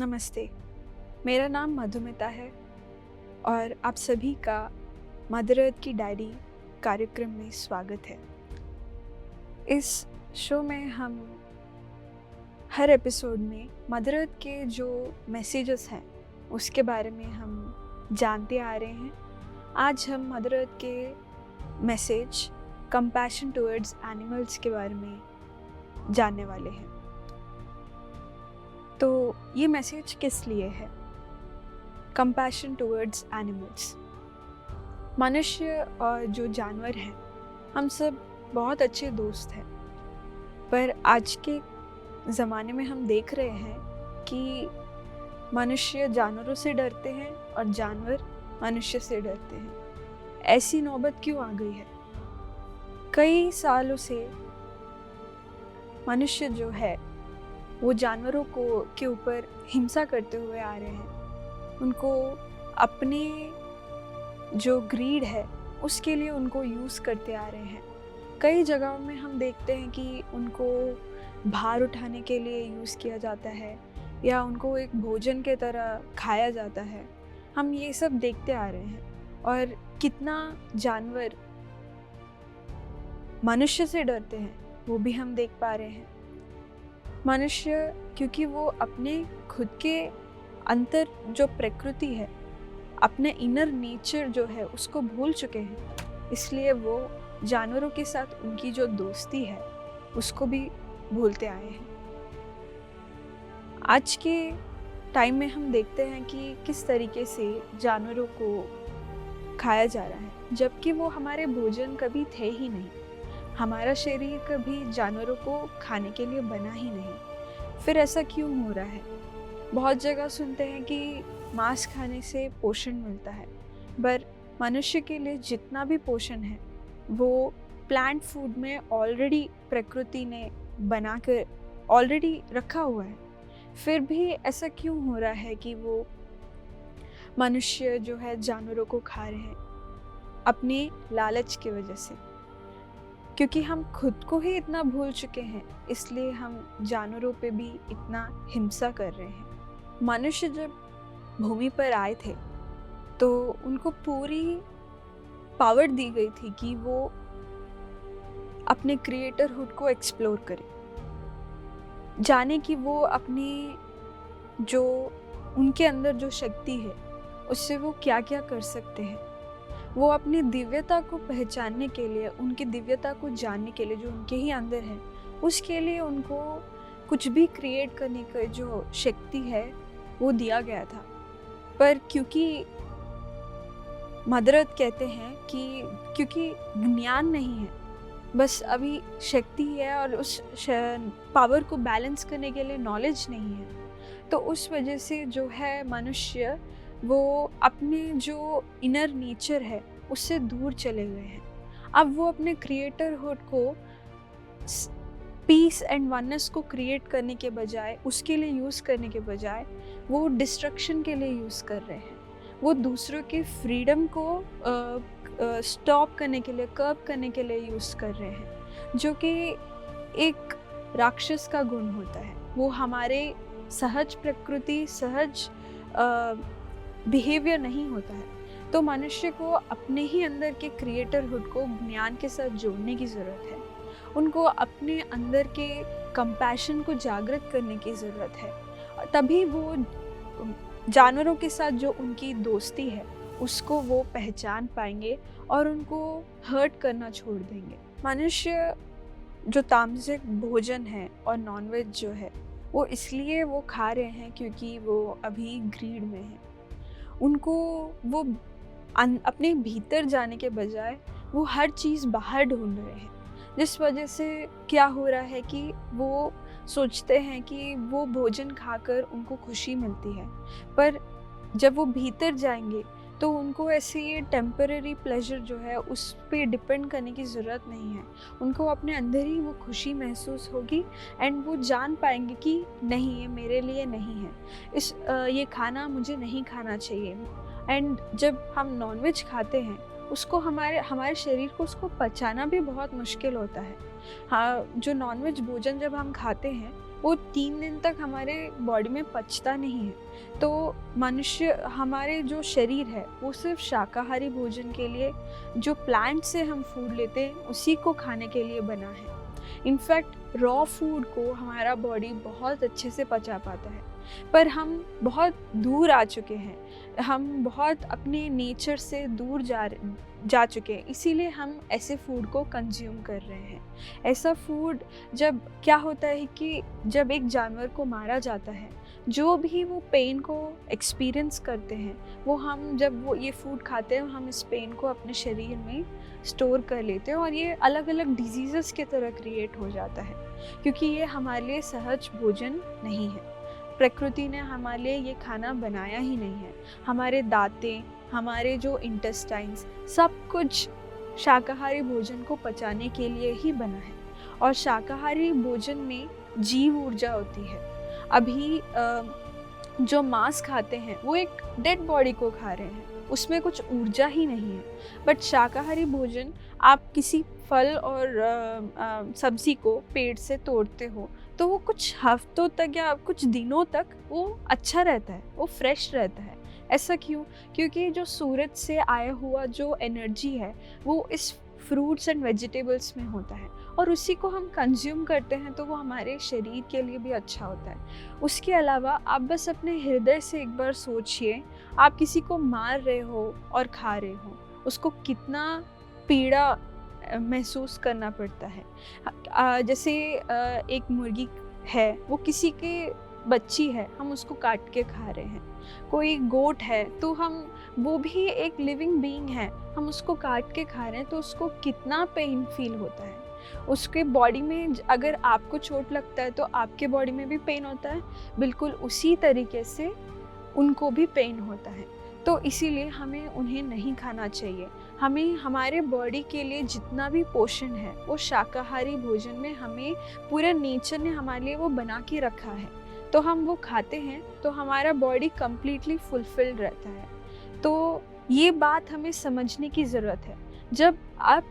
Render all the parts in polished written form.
नमस्ते, मेरा नाम मधुमिता है और आप सभी का मदर अर्थ की डायरी कार्यक्रम में स्वागत है। इस शो में हम हर एपिसोड में मदर अर्थ के जो मैसेजेस हैं उसके बारे में हम जानते आ रहे हैं। आज हम मदर अर्थ के मैसेज कंपैशन टुवर्ड्स एनिमल्स के बारे में जानने वाले हैं। तो ये मैसेज किस लिए है? Compassion towards animals. मनुष्य और जो जानवर हैं, हम सब बहुत अच्छे दोस्त हैं, पर आज के ज़माने में हम देख रहे हैं कि मनुष्य जानवरों से डरते हैं और जानवर मनुष्य से डरते हैं। ऐसी नौबत क्यों आ गई है? कई सालों से मनुष्य जो है वो जानवरों के ऊपर हिंसा करते हुए आ रहे हैं। उनको अपने जो ग्रीड है उसके लिए उनको यूज़ करते आ रहे हैं। कई जगहों में हम देखते हैं कि उनको भार उठाने के लिए यूज़ किया जाता है या उनको एक भोजन के तरह खाया जाता है। हम ये सब देखते आ रहे हैं और कितना जानवर मनुष्य से डरते हैं वो भी हम देख पा रहे हैं। मनुष्य क्योंकि वो अपने खुद के अंतर जो प्रकृति है, अपने इनर नेचर जो है उसको भूल चुके हैं, इसलिए वो जानवरों के साथ उनकी जो दोस्ती है उसको भी भूलते आए हैं। आज के टाइम में हम देखते हैं कि किस तरीके से जानवरों को खाया जा रहा है, जबकि वो हमारे भोजन कभी थे ही नहीं। हमारा शरीर कभी जानवरों को खाने के लिए बना ही नहीं। फिर ऐसा क्यों हो रहा है? बहुत जगह सुनते हैं कि मांस खाने से पोषण मिलता है, पर मनुष्य के लिए जितना भी पोषण है वो प्लांट फूड में ऑलरेडी प्रकृति ने बनाकर ऑलरेडी रखा हुआ है। फिर भी ऐसा क्यों हो रहा है कि वो मनुष्य जो है जानवरों को खा रहे हैं? अपने लालच की वजह से, क्योंकि हम खुद को ही इतना भूल चुके हैं, इसलिए हम जानवरों पे भी इतना हिंसा कर रहे हैं। मनुष्य जब भूमि पर आए थे तो उनको पूरी पावर दी गई थी कि वो अपने क्रिएटरहुड को एक्सप्लोर करें, जाने कि वो अपनी जो उनके अंदर जो शक्ति है उससे वो क्या क्या कर सकते हैं। वो अपनी दिव्यता को पहचानने के लिए, उनकी दिव्यता को जानने के लिए जो उनके ही अंदर है, उसके लिए उनको कुछ भी क्रिएट करने का जो शक्ति है वो दिया गया था। पर क्योंकि मदर अर्थ कहते हैं कि क्योंकि ज्ञान नहीं है, बस अभी शक्ति है और उस पावर को बैलेंस करने के लिए नॉलेज नहीं है, तो उस वजह से जो है मनुष्य वो अपने जो इनर नेचर है उससे दूर चले गए हैं। अब वो अपने क्रिएटरहुड को, पीस एंड वननेस को क्रिएट करने के बजाय, उसके लिए यूज़ करने के बजाय वो डिस्ट्रक्शन के लिए यूज़ कर रहे हैं। वो दूसरों के फ्रीडम को स्टॉप करने के लिए, कर्ब करने के लिए यूज़ कर रहे हैं, जो कि एक राक्षस का गुण होता है। वो हमारे सहज प्रकृति, सहज बिहेवियर नहीं होता है। तो मनुष्य को अपने ही अंदर के क्रिएटरहुड को ज्ञान के साथ जोड़ने की ज़रूरत है। उनको अपने अंदर के कंपैशन को जागृत करने की ज़रूरत है। तभी वो जानवरों के साथ जो उनकी दोस्ती है उसको वो पहचान पाएंगे और उनको हर्ट करना छोड़ देंगे। मनुष्य जो तामसिक भोजन है और नॉनवेज जो है वो इसलिए वो खा रहे हैं क्योंकि वो अभी ग्रीड में है। उनको वो अपने भीतर जाने के बजाय वो हर चीज़ बाहर ढूंढ रहे हैं, जिस वजह से क्या हो रहा है कि वो सोचते हैं कि वो भोजन खाकर उनको खुशी मिलती है, पर जब वो भीतर जाएंगे तो उनको ऐसे ये टेम्पररी प्लेजर जो है उस पे डिपेंड करने की ज़रूरत नहीं है। उनको अपने अंदर ही वो खुशी महसूस होगी एंड वो जान पाएंगे कि नहीं, ये मेरे लिए नहीं है, ये खाना मुझे नहीं खाना चाहिए। एंड जब हम नॉनवेज खाते हैं उसको हमारे शरीर को उसको पचाना भी बहुत मुश्किल होता है। हाँ, जो नॉनवेज भोजन जब हम खाते हैं वो 3 दिन तक हमारे बॉडी में पचता नहीं है। तो मनुष्य, हमारे जो शरीर है वो सिर्फ शाकाहारी भोजन के लिए, जो प्लांट से हम फूड लेते हैं उसी को खाने के लिए बना है। इनफैक्ट रॉ फूड को हमारा बॉडी बहुत अच्छे से पचा पाता है, पर हम बहुत दूर आ चुके हैं, हम बहुत अपने नेचर से दूर जा चुके हैं, इसीलिए हम ऐसे फूड को कंज्यूम कर रहे हैं। ऐसा फूड, जब क्या होता है कि जब एक जानवर को मारा जाता है, जो भी वो पेन को एक्सपीरियंस करते हैं, वो हम जब वो ये फूड खाते हैं, हम इस पेन को अपने शरीर में स्टोर कर लेते हैं और ये अलग अलग डिजीज़ेस की तरह क्रिएट हो जाता है, क्योंकि ये हमारे लिए सहज भोजन नहीं है। प्रकृति ने हमारे लिए ये खाना बनाया ही नहीं है। हमारे दांतें, हमारे जो इंटेस्टाइन्स, सब कुछ शाकाहारी भोजन को पचाने के लिए ही बना है। और शाकाहारी भोजन में जीव ऊर्जा होती है। अभी जो मांस खाते हैं वो एक डेड बॉडी को खा रहे हैं, उसमें कुछ ऊर्जा ही नहीं है। बट शाकाहारी भोजन, आप किसी फल और सब्जी को पेड़ से तोड़ते हो तो वो कुछ हफ्तों तक या कुछ दिनों तक वो अच्छा रहता है, वो फ्रेश रहता है। ऐसा क्यों? क्योंकि जो सूरज से आया हुआ जो एनर्जी है वो इस फ्रूट्स एंड वेजिटेबल्स में होता है और उसी को हम कंज्यूम करते हैं, तो वो हमारे शरीर के लिए भी अच्छा होता है। उसके अलावा आप बस अपने हृदय से एक बार सोचिए, आप किसी को मार रहे हो और खा रहे हो, उसको कितना पीड़ा महसूस करना पड़ता है। जैसे एक मुर्गी है, वो किसी के बच्ची है, हम उसको काट के खा रहे हैं। कोई गोट है तो वो भी एक लिविंग बीइंग है, हम उसको काट के खा रहे हैं, तो उसको कितना पेन फील होता है। उसके बॉडी में अगर आपको चोट लगता है तो आपके बॉडी में भी पेन होता है, बिल्कुल उसी तरीके से उनको भी पेन होता है। तो इसीलिए हमें उन्हें नहीं खाना चाहिए। हमें हमारे बॉडी के लिए जितना भी पोषण है वो शाकाहारी भोजन में, हमें पूरे नेचर ने हमारे लिए वो बना के रखा है, तो हम वो खाते हैं तो हमारा बॉडी कम्प्लीटली फुलफिल्ड रहता है। तो ये बात हमें समझने की ज़रूरत है। जब आप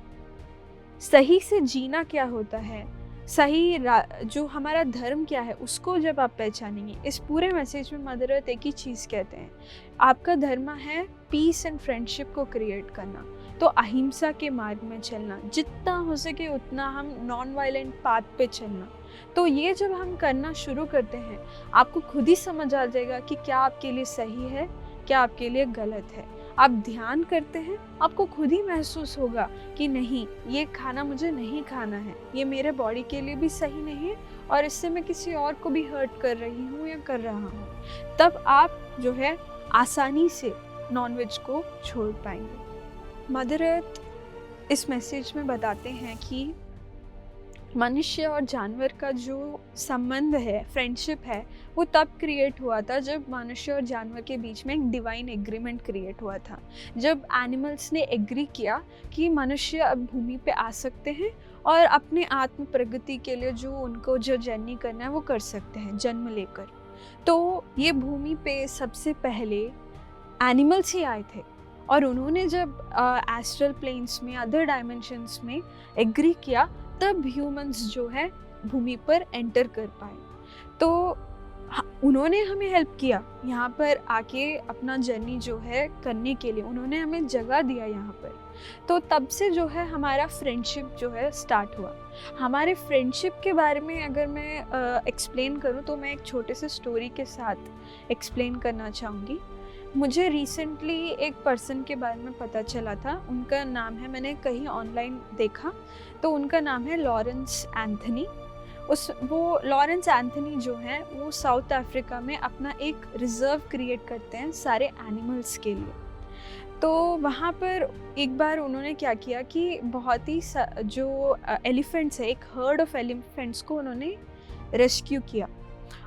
सही से जीना क्या होता है, सही जो हमारा धर्म क्या है, उसको जब आप पहचानेंगे, इस पूरे मैसेज में मदर अर्थ एक ही चीज़ कहते हैं, आपका धर्म है पीस एंड फ्रेंडशिप को क्रिएट करना। तो अहिंसा के मार्ग में चलना, जितना हो सके उतना हम नॉन वायलेंट पाथ पे चलना। तो ये जब हम करना शुरू करते हैं, आपको खुद ही समझ आ जाएगा कि क्या आपके लिए सही है, क्या आपके लिए गलत है। आप ध्यान करते हैं, आपको खुद ही महसूस होगा कि नहीं, ये खाना मुझे नहीं खाना है, ये मेरे बॉडी के लिए भी सही नहीं है और इससे मैं किसी और को भी हर्ट कर रही हूँ या कर रहा हूँ। तब आप जो है आसानी से नॉनवेज को छोड़ पाएंगे। मदर अर्थ इस मैसेज में बताते हैं कि मनुष्य और जानवर का जो संबंध है, फ्रेंडशिप है, वो तब क्रिएट हुआ था जब मनुष्य और जानवर के बीच में एक डिवाइन एग्रीमेंट क्रिएट हुआ था। जब एनिमल्स ने एग्री किया कि मनुष्य अब भूमि पे आ सकते हैं और अपने आत्म प्रगति के लिए जो उनको जो जर्नी करना है वो कर सकते हैं जन्म लेकर। तो ये भूमि पे सबसे पहले एनिमल्स ही आए थे और उन्होंने जब एस्ट्रल प्लेन्स में, अदर डायमेंशंस में एग्री किया, तब ह्यूमंस जो है भूमि पर एंटर कर पाए। तो उन्होंने हमें हेल्प किया यहाँ पर आके अपना जर्नी जो है करने के लिए, उन्होंने हमें जगह दिया यहाँ पर। तो तब से जो है हमारा फ्रेंडशिप जो है स्टार्ट हुआ। हमारे फ्रेंडशिप के बारे में अगर मैं एक्सप्लेन करूँ तो मैं एक छोटे से स्टोरी के साथ एक्सप्लेन करना चाहूँगी। मुझे रिसेंटली एक पर्सन के बारे में पता चला था, उनका नाम है, मैंने कहीं ऑनलाइन देखा, तो उनका नाम है लॉरेंस एंथनी। वो लॉरेंस एंथनी जो है वो साउथ अफ्रीका में अपना एक रिजर्व क्रिएट करते हैं सारे एनिमल्स के लिए। तो वहाँ पर एक बार उन्होंने क्या किया कि बहुत ही जो एलिफेंट्स है, एक हर्ड ऑफ एलिफेंट्स को उन्होंने रेस्क्यू किया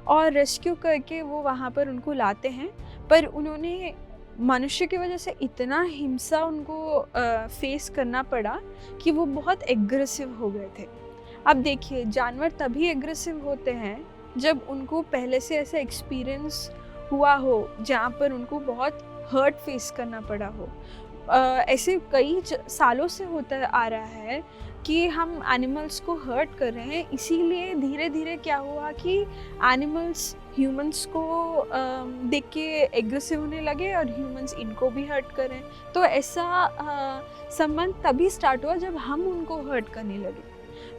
और रेस्क्यू करके वो वहाँ पर उनको लाते हैं। पर उन्होंने मनुष्य की वजह से इतना हिंसा उनको फेस करना पड़ा कि वो बहुत एग्रेसिव हो गए थे। अब देखिए, जानवर तभी एग्रेसिव होते हैं जब उनको पहले से ऐसा एक्सपीरियंस हुआ हो जहाँ पर उनको बहुत हर्ट फेस करना पड़ा हो। ऐसे कई सालों से होता आ रहा है कि हम एनिमल्स को हर्ट कर रहे हैं, इसीलिए धीरे धीरे क्या हुआ कि एनिमल्स ह्यूमंस को देख के एग्रेसिव होने लगे और ह्यूमंस इनको भी हर्ट करें। तो ऐसा संबंध तभी स्टार्ट हुआ जब हम उनको हर्ट करने लगे।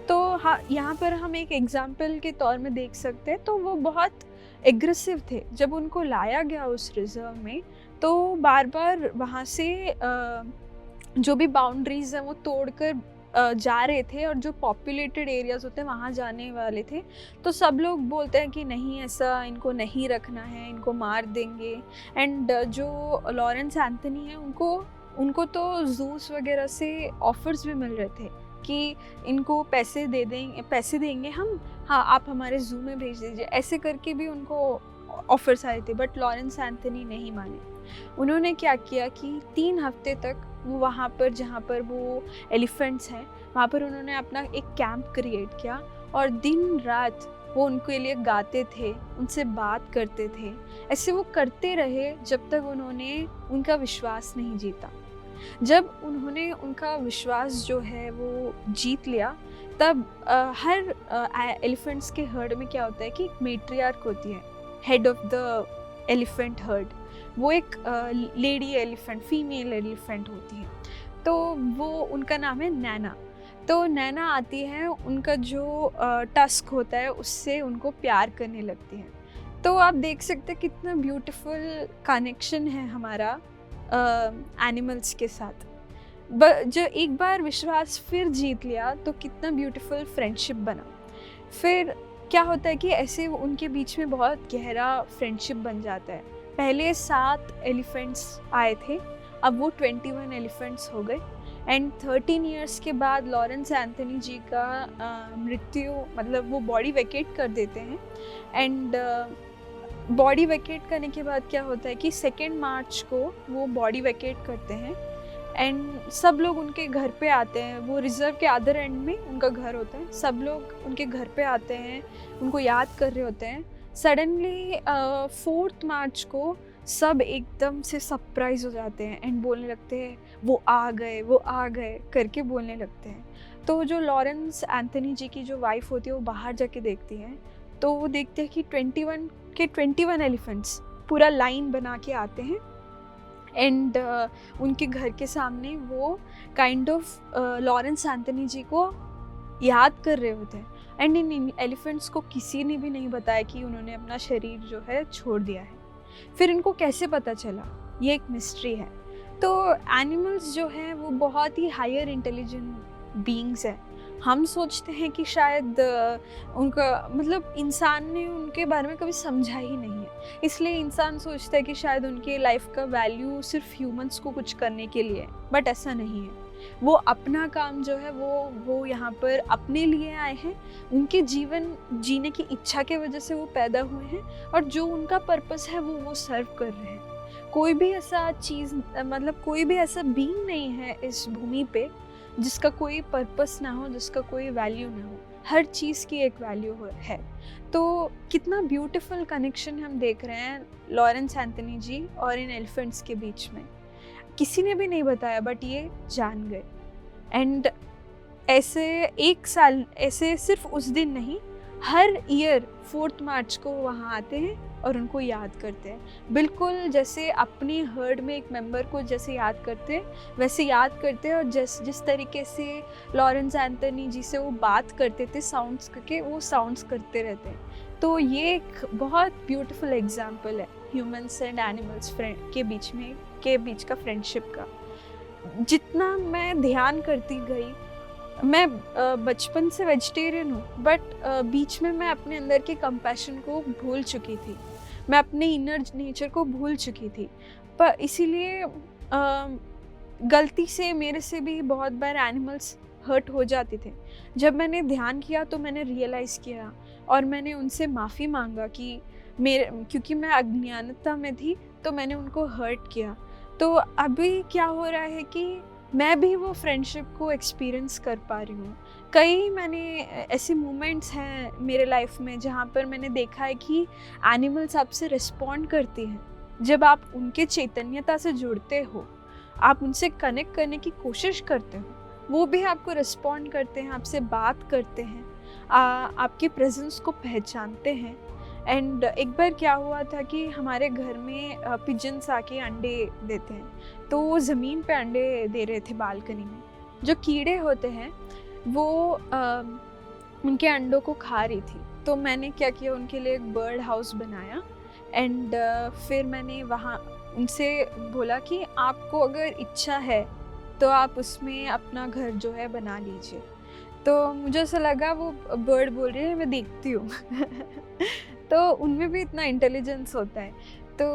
तो हाँ, यहाँ पर हम एक एग्जाम्पल के तौर में देख सकते हैं, तो वो बहुत एग्रेसिव थे। जब उनको लाया गया उस रिजर्व में, तो बार बार वहाँ से जो भी बाउंड्रीज हैं वो तोड़कर जा रहे थे, और जो पॉपुलेटेड एरियाज होते हैं वहाँ जाने वाले थे। तो सब लोग बोलते हैं कि नहीं, ऐसा इनको नहीं रखना है, इनको मार देंगे। एंड जो लॉरेंस एंथनी है, उनको तो जूस वगैरह से ऑफर्स भी मिल रहे थे कि इनको पैसे देंगे हम, हाँ आप हमारे जू में भेज दीजिए, ऐसे करके भी उनको ऑफर्स आए थे। बट लॉरेंस एंथनी नहीं माने। उन्होंने क्या किया कि 3 हफ्ते तक वो वहाँ पर, जहाँ पर वो एलिफेंट्स हैं, वहाँ पर उन्होंने अपना एक कैंप क्रिएट किया, और दिन रात वो उनके लिए गाते थे, उनसे बात करते थे। ऐसे वो करते रहे जब तक उन्होंने उनका विश्वास नहीं जीता। जब उन्होंने उनका विश्वास जो है वो जीत लिया, तब हर एलिफेंट्स के हर्ड में क्या होता है कि एक मेट्रियार्क होती है, head of the elephant heard. वो एक लेडी एलिफेंट, फीमेल एलिफेंट होती है। तो वो, उनका नाम है नैना। तो नैना आती है, उनका जो टस्क होता है उससे उनको प्यार करने लगती है। तो आप देख सकते हैं कितना ब्यूटीफुल कनेक्शन है हमारा एनिमल्स के साथ। जो एक बार विश्वास फिर जीत लिया, तो कितना ब्यूटीफुल फ्रेंडशिप बना। फिर क्या होता है कि ऐसे उनके बीच में बहुत गहरा फ्रेंडशिप बन जाता है। पहले 7 एलिफेंट्स आए थे, अब वो 21 एलिफेंट्स हो गए। एंड 13 इयर्स के बाद लॉरेंस एंथनी जी का मृत्यु, मतलब वो बॉडी वेकेट कर देते हैं। एंड बॉडी वेकेट करने के बाद क्या होता है कि 2 मार्च को वो बॉडी वेकेट करते हैं, एंड सब लोग उनके घर पे आते हैं। वो रिजर्व के अदर एंड में उनका घर होता है, सब लोग उनके घर पे आते हैं, उनको याद कर रहे होते हैं। सडनली 4 मार्च को सब एकदम से सरप्राइज हो जाते हैं एंड बोलने लगते हैं वो आ गए करके बोलने लगते हैं। तो जो लॉरेंस एंथनी जी की जो वाइफ होती है वो बाहर जाके देखती हैं, तो वो देखते हैं कि 21 एलिफेंट्स पूरा लाइन बना के आते हैं। एंड उनके घर के सामने वो काइंड ऑफ लॉरेंस एंथनी जी को याद कर रहे होते हैं। एंड इन एलिफेंट्स को किसी ने भी नहीं बताया कि उन्होंने अपना शरीर जो है छोड़ दिया है। फिर इनको कैसे पता चला, ये एक मिस्ट्री है। तो एनिमल्स जो हैं वो बहुत ही हायर इंटेलिजेंट बीइंग्स हैं। हम सोचते हैं कि शायद उनका मतलब इंसान ने उनके बारे में कभी समझा ही नहीं है, इसलिए इंसान सोचता है कि शायद उनके लाइफ का वैल्यू सिर्फ ह्यूमंस को कुछ करने के लिए है। बट ऐसा नहीं है। वो अपना काम जो है वो यहाँ पर अपने लिए आए हैं। उनके जीवन जीने की इच्छा के वजह से वो पैदा हुए हैं, और जो उनका पर्पस है वो सर्व कर रहे हैं। कोई भी ऐसा चीज़, मतलब कोई भी ऐसा बीइंग नहीं है इस भूमि पे जिसका कोई पर्पस ना हो, जिसका कोई वैल्यू ना हो। हर चीज़ की एक वैल्यू है। तो कितना ब्यूटीफुल कनेक्शन हम देख रहे हैं लॉरेंस एंथनी जी और इन एलिफेंट्स के बीच में। किसी ने भी नहीं बताया, बट ये जान गए। एंड ऐसे 1 साल, ऐसे सिर्फ उस दिन नहीं, हर ईयर 4 मार्च को वहाँ आते हैं और उनको याद करते हैं। बिल्कुल जैसे अपनी हर्ड में एक मेंबर को जैसे याद करते हैं वैसे याद करते हैं। और जिस तरीके से लॉरेंस एंथनी जी से वो बात करते थे साउंड्स करके, वो साउंड्स करते रहते हैं। तो ये एक बहुत ब्यूटीफुल एग्जाम्पल है ह्यूमंस एंड एनिमल्स के बीच का फ्रेंडशिप का। जितना मैं ध्यान करती गई, मैं बचपन से वेजिटेरियन हूँ, बट बीच में मैं अपने अंदर के कंपैशन को भूल चुकी थी। मैं अपने इनर नेचर को भूल चुकी थी। पर इसीलिए गलती से मेरे से भी बहुत बार एनिमल्स हर्ट हो जाते थे। जब मैंने ध्यान किया तो मैंने रियलाइज़ किया और मैंने उनसे माफ़ी मांगा कि क्योंकि मैं अज्ञानता में थी तो मैंने उनको हर्ट किया। तो अभी क्या हो रहा है कि मैं भी वो फ्रेंडशिप को एक्सपीरियंस कर पा रही हूँ। कई मैंने ऐसे मोमेंट्स हैं मेरे लाइफ में जहाँ पर मैंने देखा है कि एनिमल्स आपसे रिस्पॉन्ड करती हैं। जब आप उनके चैतन्यता से जुड़ते हो, आप उनसे कनेक्ट करने की कोशिश करते हो, वो भी आपको रिस्पॉन्ड करते हैं, आपसे बात करते हैं, आपके प्रेजेंस को पहचानते हैं। एंड एक बार क्या हुआ था कि हमारे घर में पिजन्स आके अंडे देते हैं, तो वो ज़मीन पे अंडे दे रहे थे बालकनी में। जो कीड़े होते हैं वो उनके अंडों को खा रही थी। तो मैंने क्या किया, उनके लिए एक बर्ड हाउस बनाया। एंड फिर मैंने वहाँ उनसे बोला कि आपको अगर इच्छा है तो आप उसमें अपना घर जो है बना लीजिए। तो मुझे ऐसा लगा वो बर्ड बोल रही है, मैं देखती हूँ। तो उनमें भी इतना इंटेलिजेंस होता है। तो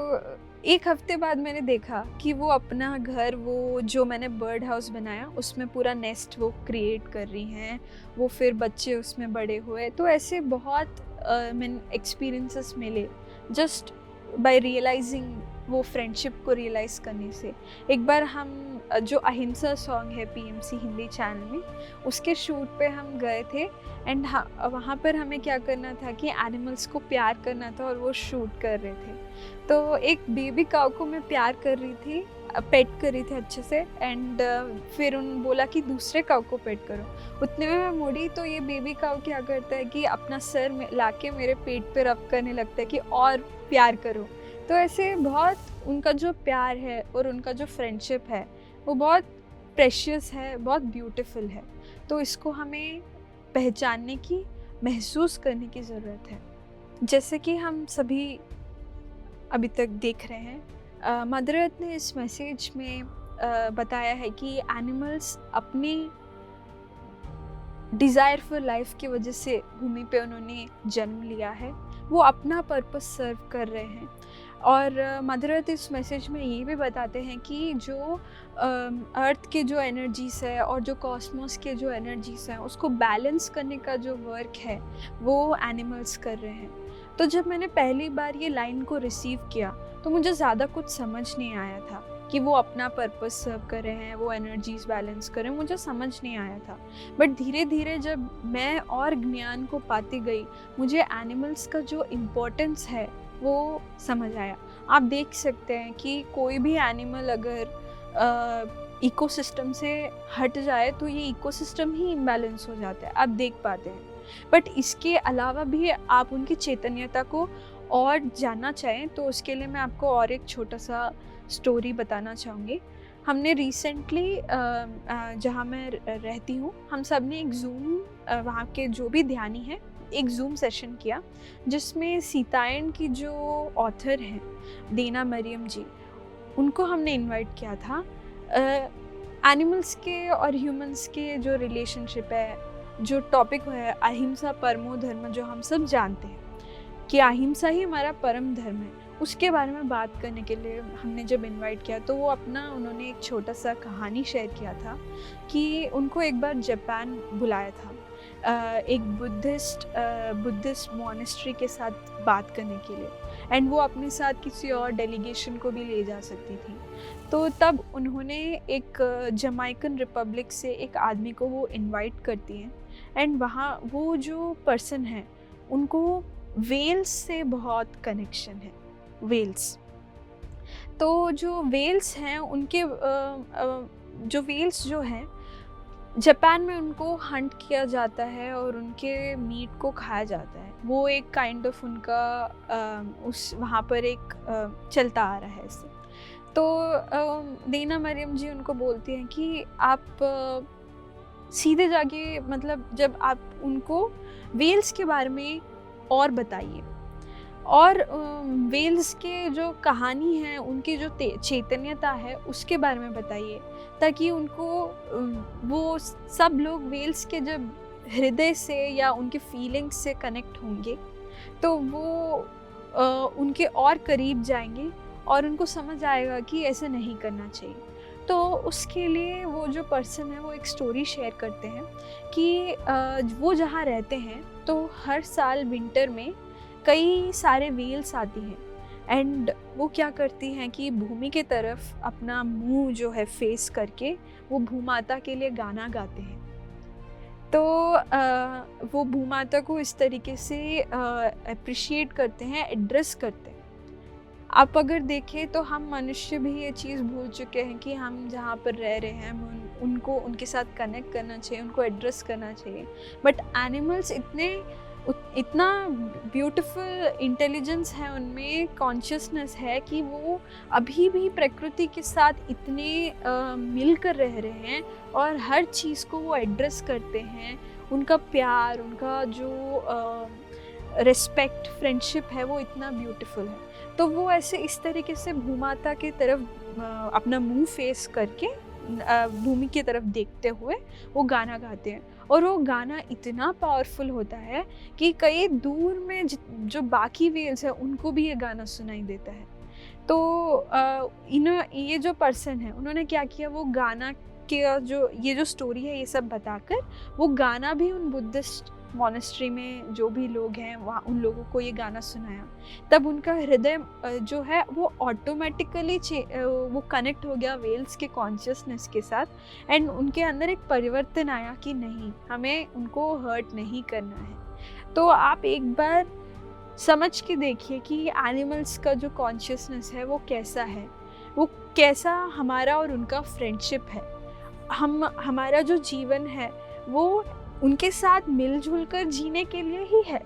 एक हफ्ते बाद मैंने देखा कि वो अपना घर, वो जो मैंने बर्ड हाउस बनाया उसमें पूरा नेस्ट वो क्रिएट कर रही हैं। वो फिर बच्चे उसमें बड़े हुए। तो ऐसे बहुत मैंने एक्सपीरियंसेस मिले जस्ट बाय रियलाइजिंग, वो फ्रेंडशिप को रियलाइज़ करने से। एक बार हम जो अहिंसा सॉन्ग है पीएमसी हिंदी चैनल में, उसके शूट पे हम गए थे। एंड वहाँ पर हमें क्या करना था कि एनिमल्स को प्यार करना था, और वो शूट कर रहे थे। तो एक बेबी काऊ को मैं प्यार कर रही थी, पेट कर रही थी अच्छे से। एंड फिर उन बोला कि दूसरे काऊ को पेट करो। उतने में मैं मुड़ी तो ये बेबी काऊ क्या करता है कि अपना सर में लाके मेरे पेट पे रब करने लगता है कि और प्यार करो। तो ऐसे बहुत उनका जो प्यार है और उनका जो फ्रेंडशिप है वो बहुत प्रेशियस है, बहुत ब्यूटीफुल है। तो इसको हमें पहचानने की, महसूस करने की ज़रूरत है। जैसे कि हम सभी अभी तक देख रहे हैं, मदर अर्थ ने इस मैसेज में बताया है कि एनिमल्स अपनी डिज़ायर फॉर लाइफ की वजह से भूमि पे उन्होंने जन्म लिया है, वो अपना पर्पस सर्व कर रहे हैं। और मदर अर्थ इस मैसेज में ये भी बताते हैं कि जो अर्थ के जो एनर्जीज़ है और जो कॉस्मोस के जो एनर्जीज़ हैं उसको बैलेंस करने का जो वर्क है वो एनिमल्स कर रहे हैं। तो जब मैंने पहली बार ये लाइन को रिसीव किया तो मुझे ज़्यादा कुछ समझ नहीं आया था कि वो अपना पर्पस सर्व कर रहे हैं, वो एनर्जीज़ बैलेंस कर रहे हैं, मुझे समझ नहीं आया था। बट धीरे धीरे जब मैं और ज्ञान को पाती गई, मुझे एनिमल्स का जो इम्पोर्टेंस है वो समझ आया। आप देख सकते हैं कि कोई भी एनिमल अगर इकोसिस्टम से हट जाए तो ये इकोसिस्टम ही इम्बैलेंस हो जाता है, आप देख पाते हैं। बट इसके अलावा भी आप उनकी चैतन्यता को और जानना चाहें तो उसके लिए मैं आपको और एक छोटा सा स्टोरी बताना चाहूँगी। हमने रिसेंटली जहाँ मैं रहती हूँ, हम सब ने एक ज़ूम, वहाँ के जो भी ध्यानी हैं, एक ज़ूम सेशन किया जिसमें सीतायन की जो ऑथर हैं दीना मरियम जी, उनको हमने इनवाइट किया था। एनिमल्स के और ह्यूमंस के जो रिलेशनशिप है, जो टॉपिक है अहिंसा परमो धर्म, जो हम सब जानते हैं कि अहिंसा ही हमारा परम धर्म है, उसके बारे में बात करने के लिए हमने जब इनवाइट किया तो वो उन्होंने एक छोटा सा कहानी शेयर किया था कि उनको एक बार जापान बुलाया था एक बुद्धिस्ट मॉनेस्ट्री के साथ बात करने के लिए। एंड वो अपने साथ किसी और डेलीगेशन को भी ले जा सकती थी। तो तब उन्होंने एक जमाइकन रिपब्लिक से एक आदमी को वो इनवाइट करती हैं। एंड वहाँ वो जो पर्सन है उनको वेल्स से बहुत कनेक्शन है, वेल्स। तो जो वेल्स हैं उनके जो वेल्स जो हैं जापान में उनको हंट किया जाता है और उनके मीट को खाया जाता है। वो एक काइंड ऑफ उनका उस वहाँ पर एक चलता आ रहा है ऐसे। तो दीना मरियम जी उनको बोलती हैं कि आप सीधे जाके, मतलब जब आप उनको वेल्स के बारे में और बताइए और वेल्स के जो कहानी है, उनकी जो चैतन्यता है उसके बारे में बताइए, ताकि उनको वो सब लोग वेल्स के जब हृदय से या उनके फीलिंग्स से कनेक्ट होंगे तो वो उनके और करीब जाएंगे और उनको समझ आएगा कि ऐसे नहीं करना चाहिए। तो उसके लिए वो जो पर्सन है वो एक स्टोरी शेयर करते हैं कि वो जहाँ रहते हैं तो हर साल विंटर में कई सारे वेल्स आती हैं। एंड वो क्या करती हैं कि भूमि के तरफ अपना मुंह जो है फेस करके वो भूमाता के लिए गाना गाते हैं। तो वो भूमाता को इस तरीके से अप्रिशिएट करते हैं, एड्रेस करते हैं। आप अगर देखें तो हम मनुष्य भी ये चीज़ भूल चुके हैं कि हम जहाँ पर रह रहे हैं हम उनको उनके साथ कनेक्ट करना चाहिए, उनको एड्रेस करना चाहिए। बट एनिमल्स इतना ब्यूटीफुल इंटेलिजेंस है उनमें, कॉन्शियसनेस है कि वो अभी भी प्रकृति के साथ इतने मिलकर रह रहे हैं और हर चीज़ को वो एड्रेस करते हैं। उनका प्यार, उनका जो रिस्पेक्ट, फ्रेंडशिप है, वो इतना ब्यूटीफुल है। तो वो ऐसे इस तरीके से भूमाता की तरफ अपना मुंह फेस करके भूमि की तरफ देखते हुए वो गाना गाते हैं। और वो गाना इतना पावरफुल होता है कि कई दूर में जो बाकी वेल्स है उनको भी ये गाना सुनाई देता है। तो ये जो पर्सन है, उन्होंने क्या किया, वो गाना के जो स्टोरी है ये सब बताकर वो गाना भी उन बुद्धिस्ट मॉनेस्ट्री में जो भी लोग हैं वहाँ उन लोगों को ये गाना सुनाया। तब उनका हृदय जो है वो ऑटोमेटिकली वो कनेक्ट हो गया वेल्स के कॉन्शियसनेस के साथ। एंड उनके अंदर एक परिवर्तन आया कि नहीं, हमें उनको हर्ट नहीं करना है। तो आप एक बार समझ के देखिए कि एनिमल्स का जो कॉन्शियसनेस है वो कैसा है, वो कैसा हमारा और उनका फ्रेंडशिप है। हमारा जो जीवन है वो उनके साथ मिलजुल कर जीने के लिए ही है।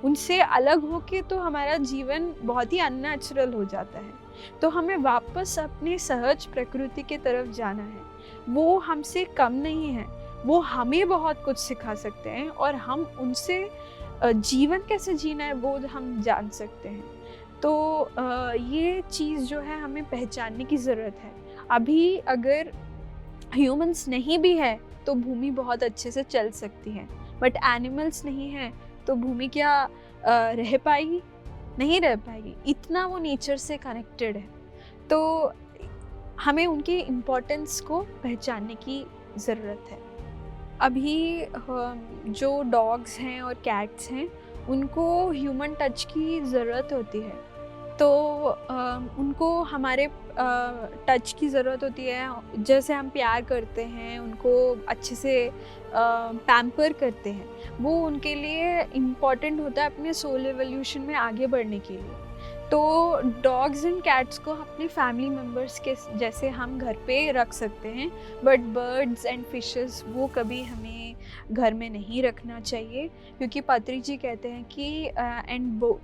उनसे अलग होके तो हमारा जीवन बहुत ही अननेचुरल हो जाता है। तो हमें वापस अपने सहज प्रकृति की तरफ जाना है। वो हमसे कम नहीं है, वो हमें बहुत कुछ सिखा सकते हैं और हम उनसे जीवन कैसे जीना है वो हम जान सकते हैं। तो ये चीज़ जो है हमें पहचानने की ज़रूरत है। अभी अगर ह्यूमंस नहीं भी है तो भूमि बहुत अच्छे से चल सकती है, बट एनिमल्स नहीं है तो भूमि क्या रह पाएगी? नहीं रह पाएगी। इतना वो नेचर से कनेक्टेड है। तो हमें उनके इम्पोर्टेंस को पहचानने की ज़रूरत है। अभी जो डॉग्स हैं और कैट्स हैं उनको ह्यूमन टच की ज़रूरत होती है। तो उनको हमारे टच की ज़रूरत होती है। जैसे हम प्यार करते हैं, उनको अच्छे से पैम्पर करते हैं, वो उनके लिए इम्पॉर्टेंट होता है अपने सोल एवोल्यूशन में आगे बढ़ने के लिए। तो डॉग्स एंड कैट्स को अपने फैमिली मेम्बर्स के जैसे हम घर पे रख सकते हैं, बट बर्ड्स एंड फिशेस वो कभी हमें घर में नहीं रखना चाहिए, क्योंकि पत्री जी कहते हैं कि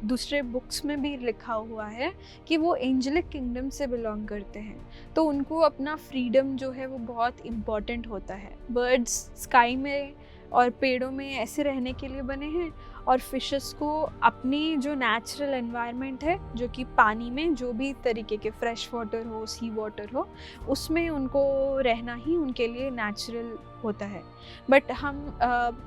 दूसरे बुक्स में भी लिखा हुआ है कि वो एंजेलिक किंगडम से बिलोंग करते हैं। तो उनको अपना फ्रीडम जो है वो बहुत इम्पॉर्टेंट होता है। बर्ड्स स्काई में और पेड़ों में ऐसे रहने के लिए बने हैं, और फिशेस को अपनी जो नेचुरल एनवायरनमेंट है, जो कि पानी में जो भी तरीके के फ्रेश वाटर हो, सी वाटर हो, उसमें उनको रहना ही उनके लिए नेचुरल होता है। बट हम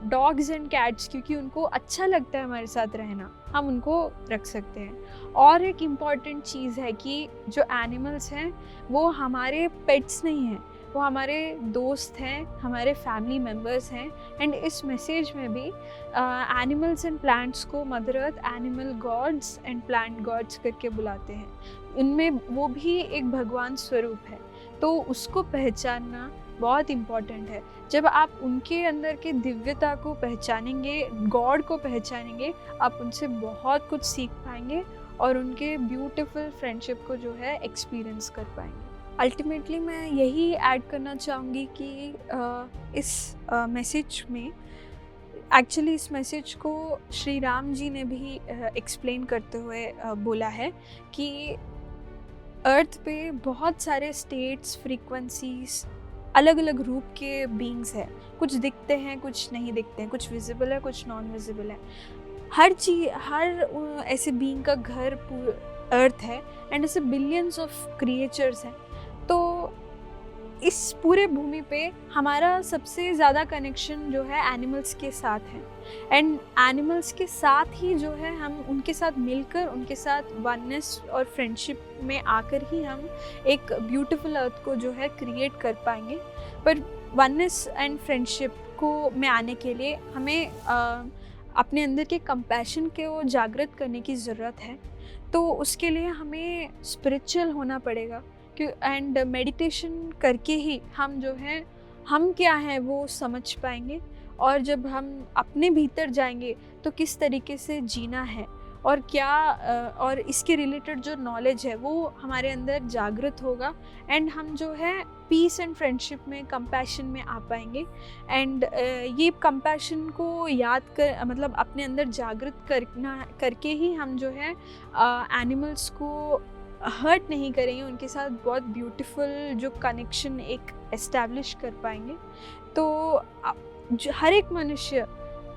डॉग्स एंड कैट्स, क्योंकि उनको अच्छा लगता है हमारे साथ रहना, हम उनको रख सकते हैं। और एक इम्पॉर्टेंट चीज़ है कि जो एनिमल्स हैं वो हमारे पेट्स नहीं हैं, वो हमारे दोस्त हैं, हमारे फैमिली मेम्बर्स हैं। एंड इस मैसेज में भी एनिमल्स एंड प्लांट्स को mother earth animal gods and plant gods करके बुलाते हैं। इनमें वो भी एक भगवान स्वरूप है, तो उसको पहचानना बहुत इम्पॉर्टेंट है। जब आप उनके अंदर के दिव्यता को पहचानेंगे, गॉड को पहचानेंगे, आप उनसे बहुत कुछ सीख पाएंगे और उनके ब्यूटीफुल फ्रेंडशिप को जो है एक्सपीरियंस कर पाएंगे। अल्टीमेटली मैं यही ऐड करना चाहूँगी कि इस मैसेज में एक्चुअली इस मैसेज को श्री राम जी ने भी एक्सप्लेन करते हुए बोला है कि अर्थ पे बहुत सारे स्टेट्स, फ्रीक्वेंसीज, अलग अलग रूप के बीइंग्स हैं। कुछ दिखते हैं, कुछ नहीं दिखते हैं, कुछ विजिबल है, कुछ नॉन विजिबल है। हर ऐसे बीइंग का घर अर्थ है, एंड ऐसे बिलियंस ऑफ क्रिएचर्स हैं। तो इस पूरे भूमि पे हमारा सबसे ज़्यादा कनेक्शन जो है एनिमल्स के साथ है। एंड एनिमल्स के साथ ही जो है हम उनके साथ मिलकर, उनके साथ वननेस और फ्रेंडशिप में आकर ही हम एक ब्यूटीफुल अर्थ को जो है क्रिएट कर पाएंगे। पर वननेस एंड फ्रेंडशिप को में आने के लिए हमें अपने अंदर के कंपैशन को जागृत करने की ज़रूरत है। तो उसके लिए हमें स्पिरिचुअल होना पड़ेगा, एंड मेडिटेशन करके ही हम जो है हम क्या हैं वो समझ पाएंगे। और जब हम अपने भीतर जाएंगे तो किस तरीके से जीना है और और इसके रिलेटेड जो नॉलेज है वो हमारे अंदर जागृत होगा, एंड हम जो है पीस एंड फ्रेंडशिप में, कंपैशन में आ पाएंगे। एंड ये कंपैशन को याद कर, मतलब अपने अंदर जागृत करके ही हम जो है एनिमल्स को हर्ट नहीं करेंगे, उनके साथ बहुत ब्यूटीफुल जो कनेक्शन एक एस्टैब्लिश कर पाएंगे। तो हर एक मनुष्य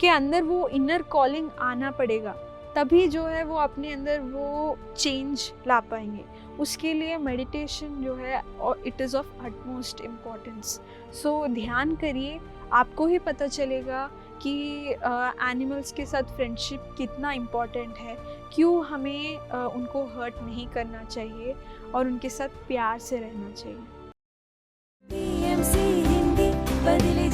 के अंदर वो इनर कॉलिंग आना पड़ेगा, तभी जो है वो अपने अंदर वो चेंज ला पाएंगे। उसके लिए मेडिटेशन जो है it is of utmost importance. So ध्यान करिए, आपको ही पता चलेगा कि एनिमल्स के साथ फ्रेंडशिप कितना इम्पॉर्टेंट है, क्यों हमें उनको हर्ट नहीं करना चाहिए और उनके साथ प्यार से रहना चाहिए। BMC हिंदी बदले